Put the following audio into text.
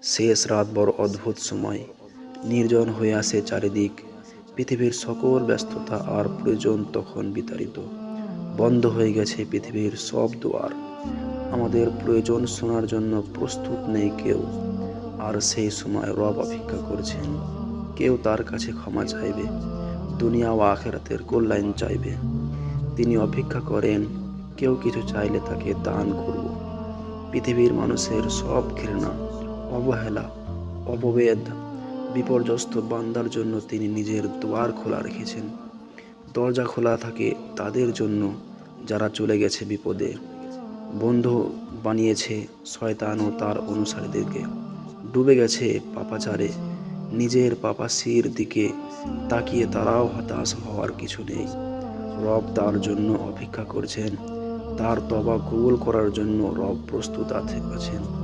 শেষ রাত বড় অদ্ভুত সময়। নির্জন হয়ে আসে চারিদিক। পৃথিবীর সকল ব্যস্ততা আর প্রয়োজন তখন বিতাড়িত। বন্ধ হয়ে গেছে পৃথিবীর সব দুয়ার। আমাদের প্রয়োজন শোনার জন্য প্রস্তুত নেই কেউ। আর সেই সময় রব অপেক্ষা করছেন। কেউ তার কাছে ক্ষমা চাইবে, দুনিয়া ও আখেরাতের কল্যাণ চাইবে। তিনি অপেক্ষা করেন, কেউ কিছু চাইলে তাকে দান করব। পৃথিবীর মানুষের সব ঘৃণা, অবহেলা, অপভেদ, বিপর্যস্ত বান্দার জন্য তিনি নিজের দুয়ার খোলা রেখেছেন। দরজা খোলা থাকে তাদের জন্য যারা চলে গেছে বিপদে। বন্ধু বানিয়েছে শয়তান ও তার অনুসারীদেরকে। ডুবে গেছে পাপাচারে। নিজের পাপাসির দিকে তাকিয়ে তারাও হতাশ হওয়ার কিছু নেই। রব তার জন্য অপেক্ষা করছেন। তার তওবা কবুল করার জন্য রব প্রস্তুত আছেন।